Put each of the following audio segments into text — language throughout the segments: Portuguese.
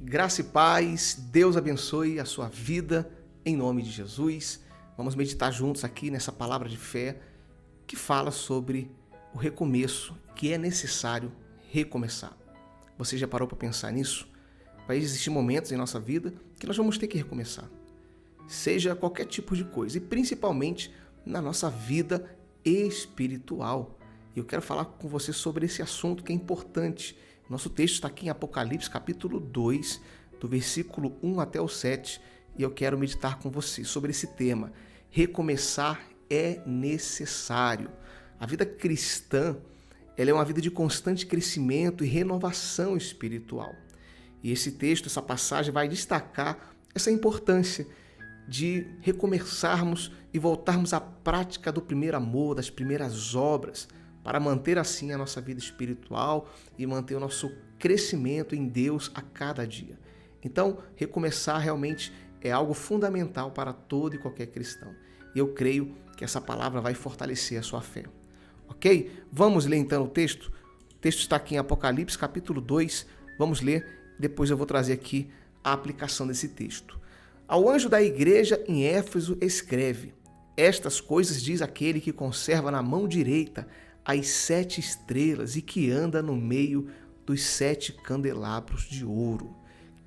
Graça e paz, Deus abençoe a sua vida, em nome de Jesus. Vamos meditar juntos aqui nessa palavra de fé que fala sobre o recomeço, que é necessário recomeçar. Você já parou para pensar nisso? Vai existir momentos em nossa vida que nós vamos ter que recomeçar, seja qualquer tipo de coisa, e principalmente na nossa vida espiritual. E eu quero falar com você sobre esse assunto que é importante. Nosso texto está aqui em Apocalipse, capítulo 2, do versículo 1 até o 7, e eu quero meditar com você sobre esse tema. Recomeçar é necessário. A vida cristã, ela é uma vida de constante crescimento e renovação espiritual. E esse texto, essa passagem vai destacar essa importância de recomeçarmos e voltarmos à prática do primeiro amor, das primeiras obras, para manter assim a nossa vida espiritual e manter o nosso crescimento em Deus a cada dia. Então, recomeçar realmente é algo fundamental para todo e qualquer cristão. E eu creio que essa palavra vai fortalecer a sua fé. Ok? Vamos ler então o texto? O texto está aqui em Apocalipse, capítulo 2. Vamos ler, depois eu vou trazer aqui a aplicação desse texto. Ao anjo da igreja em Éfeso escreve: estas coisas diz aquele que conserva na mão direita as 7 estrelas e que anda no meio dos 7 candelabros de ouro.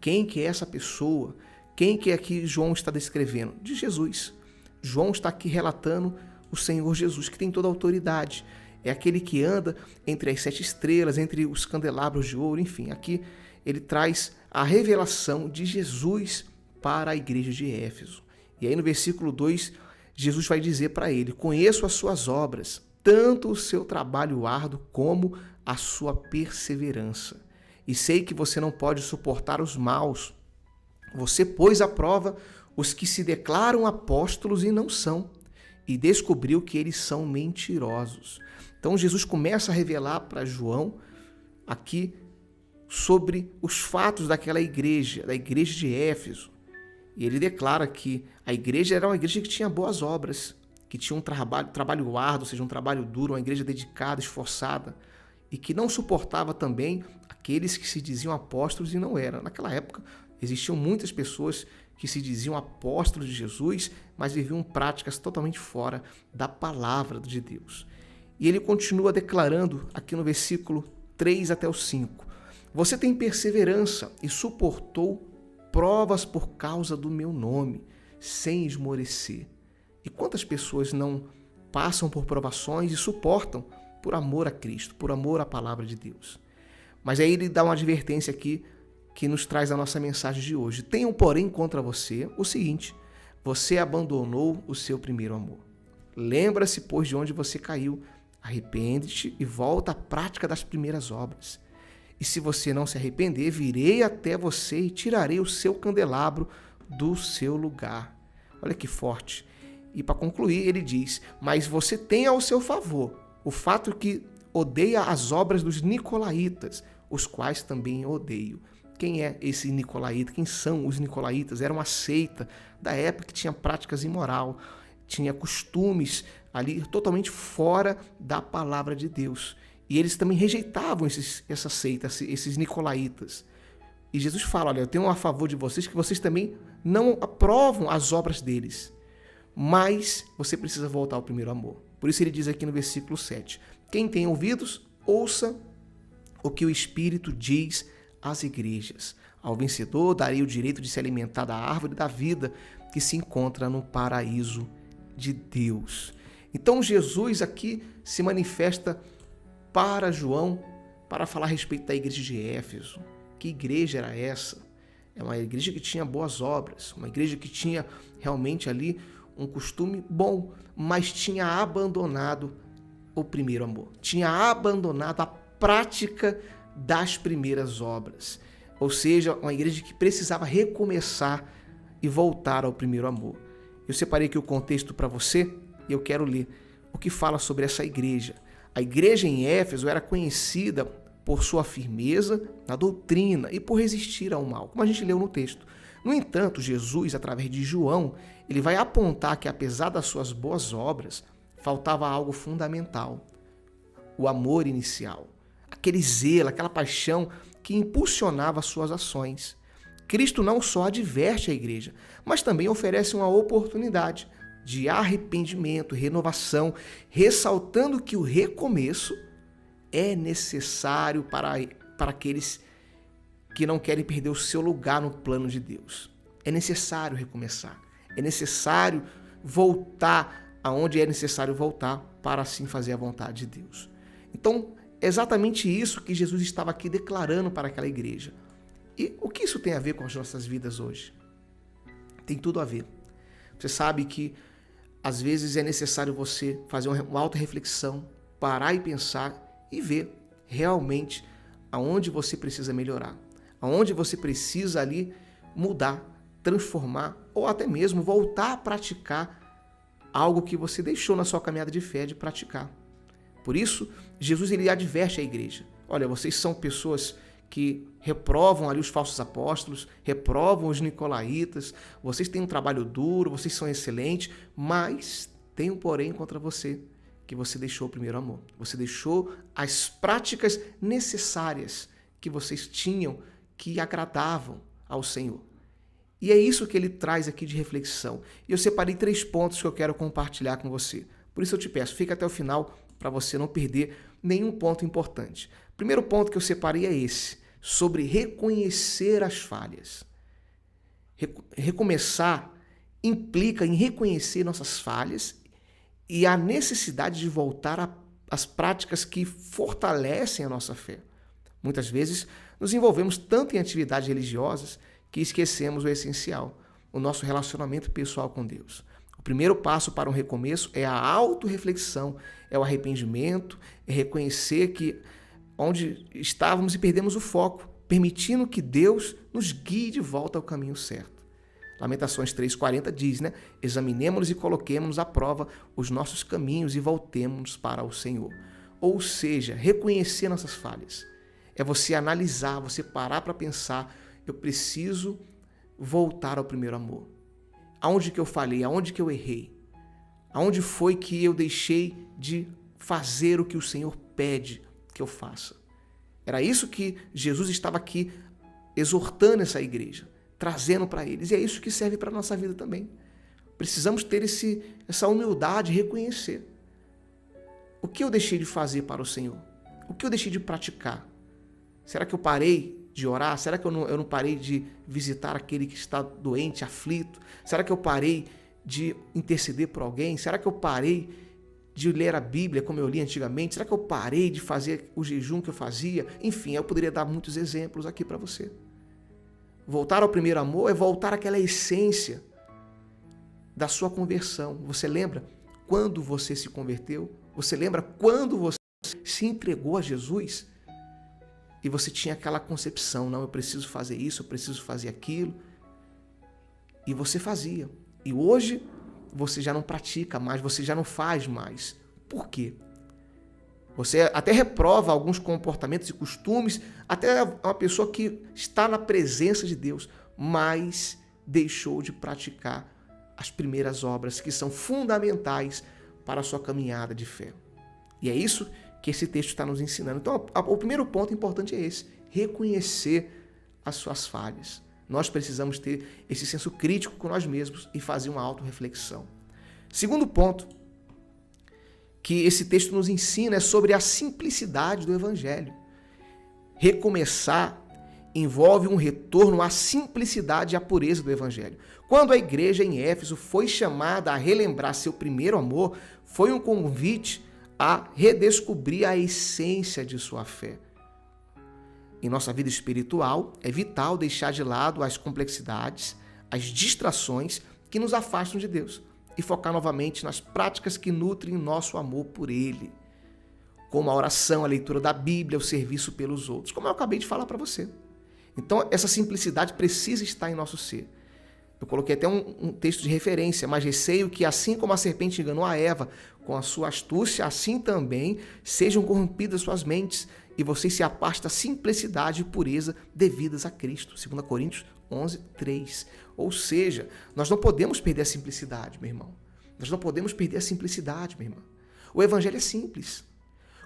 Quem que é essa pessoa? Quem que aqui João está descrevendo? De Jesus. João está aqui relatando o Senhor Jesus, que tem toda a autoridade. É aquele que anda entre as 7 estrelas, entre os candelabros de ouro, enfim. Aqui ele traz a revelação de Jesus para a igreja de Éfeso. E aí no versículo 2, Jesus vai dizer para ele: conheço as suas obras, tanto o seu trabalho árduo como a sua perseverança. E sei que você não pode suportar os maus. Você pôs à prova os que se declaram apóstolos e não são, e descobriu que eles são mentirosos. Então Jesus começa a revelar para João aqui sobre os fatos daquela igreja, da igreja de Éfeso. E ele declara que a igreja era uma igreja que tinha boas obras, que tinha um trabalho árduo, ou seja, um trabalho duro, uma igreja dedicada, esforçada, e que não suportava também aqueles que se diziam apóstolos e não eram. Naquela época, existiam muitas pessoas que se diziam apóstolos de Jesus, mas viviam práticas totalmente fora da palavra de Deus. E ele continua declarando aqui no versículo 3 até o 5. Você tem perseverança e suportou provas por causa do meu nome, sem esmorecer. E quantas pessoas não passam por provações e suportam por amor a Cristo, por amor à palavra de Deus? Mas aí ele dá uma advertência aqui que nos traz a nossa mensagem de hoje. Tenham, porém, contra você o seguinte: você abandonou o seu primeiro amor. Lembra-se, pois, de onde você caiu, arrepende-te e volta à prática das primeiras obras. E se você não se arrepender, virei até você e tirarei o seu candelabro do seu lugar. Olha que forte. E para concluir, ele diz: mas você tem ao seu favor o fato que odeia as obras dos nicolaítas, os quais também odeio. Quem é esse nicolaíta? Quem são os nicolaítas? Era uma seita da época que tinha práticas imorais, tinha costumes ali totalmente fora da palavra de Deus. E eles também rejeitavam essa seita, esses nicolaítas. E Jesus fala: olha, eu tenho a favor de vocês que vocês também não aprovam as obras deles. Mas você precisa voltar ao primeiro amor. Por isso ele diz aqui no versículo 7. Quem tem ouvidos, ouça o que o Espírito diz às igrejas. Ao vencedor darei o direito de se alimentar da árvore da vida que se encontra no paraíso de Deus. Então Jesus aqui se manifesta para João para falar a respeito da igreja de Éfeso. Que igreja era essa? É uma igreja que tinha boas obras, uma igreja que tinha realmente ali um costume bom, mas tinha abandonado o primeiro amor. Tinha abandonado a prática das primeiras obras. Ou seja, uma igreja que precisava recomeçar e voltar ao primeiro amor. Eu separei aqui o contexto para você e eu quero ler o que fala sobre essa igreja. A igreja em Éfeso era conhecida por sua firmeza na doutrina e por resistir ao mal, como a gente leu no texto. No entanto, Jesus, através de João, ele vai apontar que, apesar das suas boas obras, faltava algo fundamental: o amor inicial, aquele zelo, aquela paixão que impulsionava as suas ações. Cristo não só adverte a igreja, mas também oferece uma oportunidade de arrependimento, renovação, ressaltando que o recomeço é necessário para aqueles que não querem perder o seu lugar no plano de Deus. É necessário recomeçar, é necessário voltar aonde é necessário voltar para assim fazer a vontade de Deus. Então, é exatamente isso que Jesus estava aqui declarando para aquela igreja. E o que isso tem a ver com as nossas vidas hoje? Tem tudo a ver. Você sabe que às vezes é necessário você fazer uma autorreflexão, parar e pensar e ver realmente aonde você precisa melhorar, aonde você precisa ali mudar, transformar ou até mesmo voltar a praticar algo que você deixou na sua caminhada de fé de praticar. Por isso, Jesus ele adverte a igreja. Olha, vocês são pessoas que reprovam ali os falsos apóstolos, reprovam os nicolaítas, vocês têm um trabalho duro, vocês são excelentes, mas tem um porém contra você, que você deixou o primeiro amor. Você deixou as práticas necessárias que vocês tinham, que agradavam ao Senhor. E é isso que ele traz aqui de reflexão. E eu separei 3 pontos que eu quero compartilhar com você. Por isso eu te peço, fica até o final para você não perder nenhum ponto importante. O primeiro ponto que eu separei é esse, sobre reconhecer as falhas. Recomeçar implica em reconhecer nossas falhas e a necessidade de voltar às práticas que fortalecem a nossa fé. Muitas vezes nos envolvemos tanto em atividades religiosas que esquecemos o essencial, o nosso relacionamento pessoal com Deus. O primeiro passo para um recomeço é a autorreflexão, é o arrependimento, é reconhecer que onde estávamos e perdemos o foco, permitindo que Deus nos guie de volta ao caminho certo. Lamentações 3,40 diz, examinemo-nos e coloquemos à prova os nossos caminhos e voltemos para o Senhor. Ou seja, reconhecer nossas falhas. É você analisar, você parar para pensar, eu preciso voltar ao primeiro amor. Aonde que eu falhei? Aonde que eu errei? Aonde foi que eu deixei de fazer o que o Senhor pede que eu faça? Era isso que Jesus estava aqui exortando essa igreja, trazendo para eles. E é isso que serve para a nossa vida também. Precisamos ter essa humildade, reconhecer. O que eu deixei de fazer para o Senhor? O que eu deixei de praticar? Será que eu parei de orar? Será que eu não parei de visitar aquele que está doente, aflito? Será que eu parei de interceder por alguém? Será que eu parei de ler a Bíblia como eu li antigamente? Será que eu parei de fazer o jejum que eu fazia? Enfim, eu poderia dar muitos exemplos aqui para você. Voltar ao primeiro amor é voltar àquela essência da sua conversão. Você lembra quando você se converteu? Você lembra quando você se entregou a Jesus? E você tinha aquela concepção, não, eu preciso fazer isso, eu preciso fazer aquilo. E você fazia. E hoje você já não pratica mais, você já não faz mais. Por quê? Você até reprova alguns comportamentos e costumes, até uma pessoa que está na presença de Deus, mas deixou de praticar as primeiras obras que são fundamentais para a sua caminhada de fé. E é isso que esse texto está nos ensinando. Então, o primeiro ponto importante é esse, reconhecer as suas falhas. Nós precisamos ter esse senso crítico com nós mesmos e fazer uma autorreflexão. Segundo ponto que esse texto nos ensina é sobre a simplicidade do Evangelho. Recomeçar envolve um retorno à simplicidade e à pureza do Evangelho. Quando a igreja em Éfeso foi chamada a relembrar seu primeiro amor, foi um convite a redescobrir a essência de sua fé. Em nossa vida espiritual, é vital deixar de lado as complexidades, as distrações que nos afastam de Deus e focar novamente nas práticas que nutrem nosso amor por Ele, como a oração, a leitura da Bíblia, o serviço pelos outros, como eu acabei de falar para você. Então, essa simplicidade precisa estar em nosso ser. Eu coloquei até um texto de referência, mas receio que assim como a serpente enganou a Eva com a sua astúcia, assim também sejam corrompidas suas mentes e vocês se apartem da simplicidade e pureza devidas a Cristo. 2 Coríntios 11, 3. Ou seja, nós não podemos perder a simplicidade, meu irmão. Nós não podemos perder a simplicidade, minha irmã. O Evangelho é simples.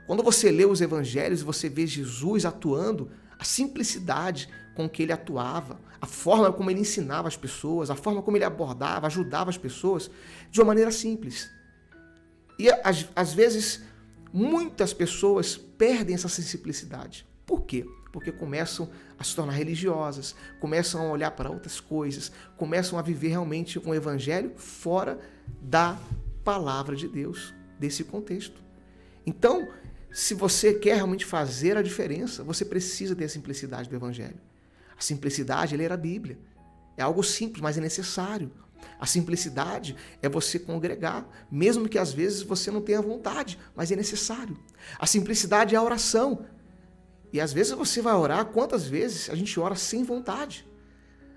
Quando você lê os Evangelhos e você vê Jesus atuando, a simplicidade com que ele atuava, a forma como ele ensinava as pessoas, a forma como ele abordava, ajudava as pessoas, de uma maneira simples. E às vezes, muitas pessoas perdem essa simplicidade. Por quê? Porque começam a se tornar religiosas, começam a olhar para outras coisas, começam a viver realmente um evangelho fora da palavra de Deus, desse contexto. Então, se você quer realmente fazer a diferença, você precisa ter a simplicidade do evangelho. A simplicidade, ela era a Bíblia. É algo simples, mas é necessário. A simplicidade é você congregar, mesmo que às vezes você não tenha vontade, mas é necessário. A simplicidade é a oração. E às vezes você vai orar, quantas vezes a gente ora sem vontade?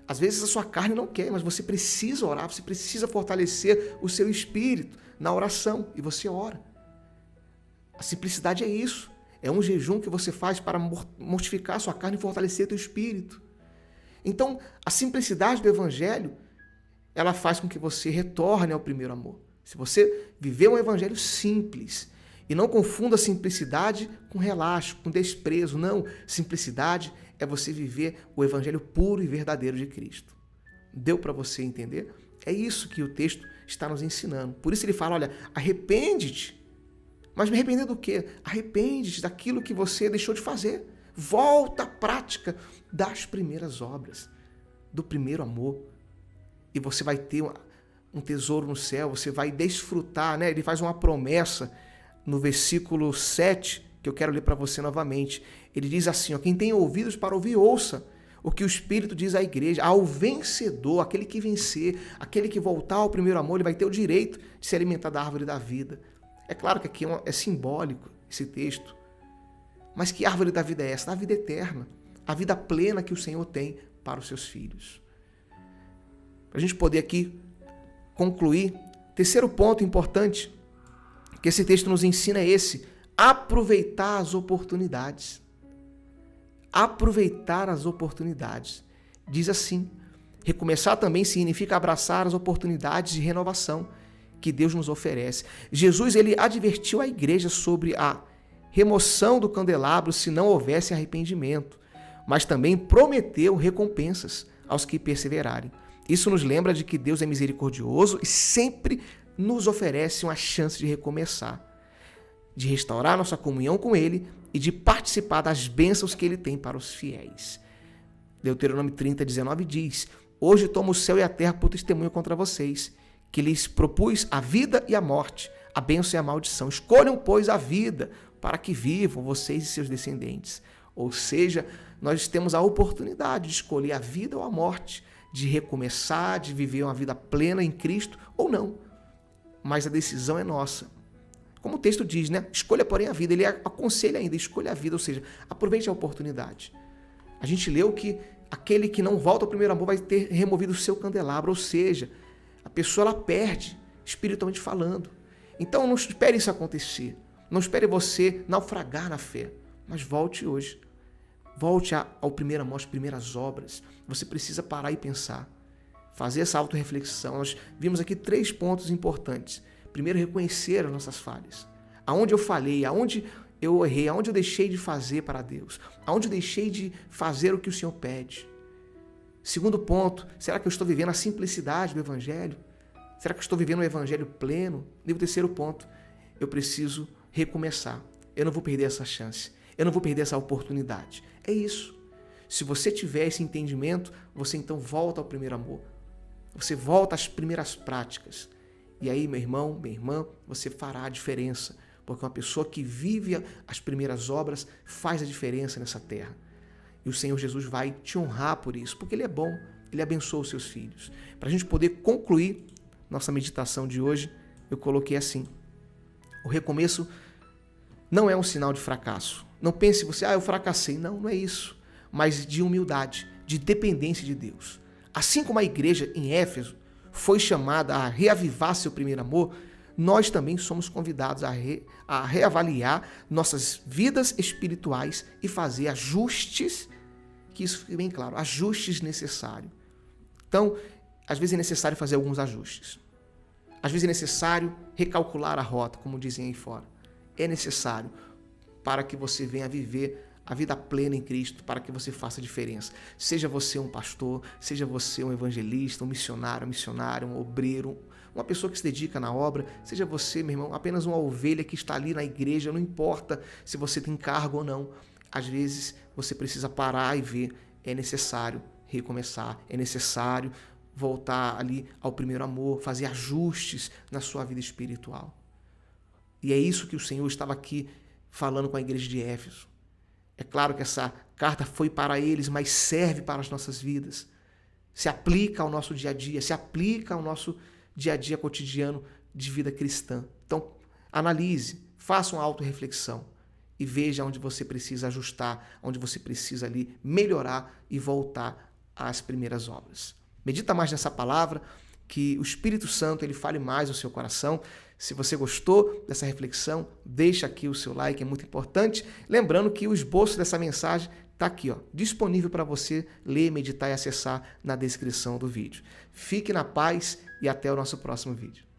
Às vezes a sua carne não quer, mas você precisa orar, você precisa fortalecer o seu espírito na oração e você ora. A simplicidade é isso. É um jejum que você faz para mortificar a sua carne e fortalecer o teu espírito. Então, a simplicidade do evangelho, ela faz com que você retorne ao primeiro amor. Se você viver um evangelho simples, e não confunda simplicidade com relaxo, com desprezo. Não, simplicidade é você viver o evangelho puro e verdadeiro de Cristo. Deu para você entender? É isso que o texto está nos ensinando. Por isso ele fala, olha, arrepende-te. Mas me arrepender do quê? Arrepende-te daquilo que você deixou de fazer. Volta à prática das primeiras obras, do primeiro amor. E você vai ter um tesouro no céu, você vai desfrutar, né? Ele faz uma promessa no versículo 7, que eu quero ler para você novamente. Ele diz assim, ó, quem tem ouvidos para ouvir, ouça o que o Espírito diz à igreja. Ao vencedor, aquele que vencer, aquele que voltar ao primeiro amor, ele vai ter o direito de se alimentar da árvore da vida. É claro que aqui é simbólico esse texto. Mas que árvore da vida é essa? Da vida eterna. A vida plena que o Senhor tem para os seus filhos. Para a gente poder aqui concluir, terceiro ponto importante que esse texto nos ensina é esse: aproveitar as oportunidades. Aproveitar as oportunidades. Diz assim, recomeçar também significa abraçar as oportunidades de renovação que Deus nos oferece. Jesus, ele advertiu a igreja sobre a remoção do candelabro se não houvesse arrependimento, mas também prometeu recompensas aos que perseverarem. Isso nos lembra de que Deus é misericordioso e sempre nos oferece uma chance de recomeçar, de restaurar nossa comunhão com Ele e de participar das bênçãos que Ele tem para os fiéis. Deuteronômio 30:19 diz, hoje tomo o céu e a terra por testemunho contra vocês, que lhes propus a vida e a morte, a bênção e a maldição. Escolham, pois, a vida, para que vivam vocês e seus descendentes. Ou seja, nós temos a oportunidade de escolher a vida ou a morte, de recomeçar, de viver uma vida plena em Cristo ou não. Mas a decisão é nossa. Como o texto diz, né? Escolha, porém, a vida. Ele aconselha ainda, escolha a vida, ou seja, aproveite a oportunidade. A gente leu que aquele que não volta ao primeiro amor vai ter removido o seu candelabro, ou seja, a pessoa ela perde, espiritualmente falando. Então não espere isso acontecer. Não espere você naufragar na fé, mas volte hoje. Volte ao primeiro amor, às primeiras obras. Você precisa parar e pensar. Fazer essa autorreflexão. Nós vimos aqui 3 pontos importantes. Primeiro, reconhecer as nossas falhas. Aonde eu falhei, aonde eu errei, aonde eu deixei de fazer para Deus, aonde eu deixei de fazer o que o Senhor pede. Segundo ponto, será que eu estou vivendo a simplicidade do Evangelho? Será que eu estou vivendo um Evangelho pleno? E o terceiro ponto, eu preciso recomeçar. Eu não vou perder essa chance. Eu não vou perder essa oportunidade. É isso. Se você tiver esse entendimento, você então volta ao primeiro amor. Você volta às primeiras práticas. E aí, meu irmão, minha irmã, você fará a diferença. Porque uma pessoa que vive as primeiras obras faz a diferença nessa terra. E o Senhor Jesus vai te honrar por isso, porque Ele é bom, Ele abençoa os seus filhos. Para a gente poder concluir nossa meditação de hoje, eu coloquei assim: o recomeço não é um sinal de fracasso. Não pense você, eu fracassei. Não, não é isso. Mas de humildade, de dependência de Deus. Assim como a igreja em Éfeso foi chamada a reavivar seu primeiro amor, nós também somos convidados a reavaliar nossas vidas espirituais e fazer ajustes, que isso fique bem claro, ajustes necessários. Então, às vezes é necessário fazer alguns ajustes. Às vezes é necessário recalcular a rota, como dizem aí fora. É necessário para que você venha viver a vida plena em Cristo para que você faça diferença. Seja você um pastor, seja você um evangelista, um missionário, um obreiro, uma pessoa que se dedica na obra, seja você, meu irmão, apenas uma ovelha que está ali na igreja, não importa se você tem cargo ou não. Às vezes você precisa parar e ver, é necessário recomeçar, é necessário voltar ali ao primeiro amor, fazer ajustes na sua vida espiritual. E é isso que o Senhor estava aqui falando com a igreja de Éfeso. É claro que essa carta foi para eles, mas serve para as nossas vidas. Se aplica ao nosso dia a dia, se aplica ao nosso dia a dia cotidiano de vida cristã. Então, analise, faça uma autorreflexão e veja onde você precisa ajustar, onde você precisa ali melhorar e voltar às primeiras obras. Medita mais nessa palavra, que o Espírito Santo ele fale mais no seu coração. Se você gostou dessa reflexão, deixa aqui o seu like, é muito importante. Lembrando que o esboço dessa mensagem está aqui, disponível para você ler, meditar e acessar na descrição do vídeo. Fique na paz e até o nosso próximo vídeo.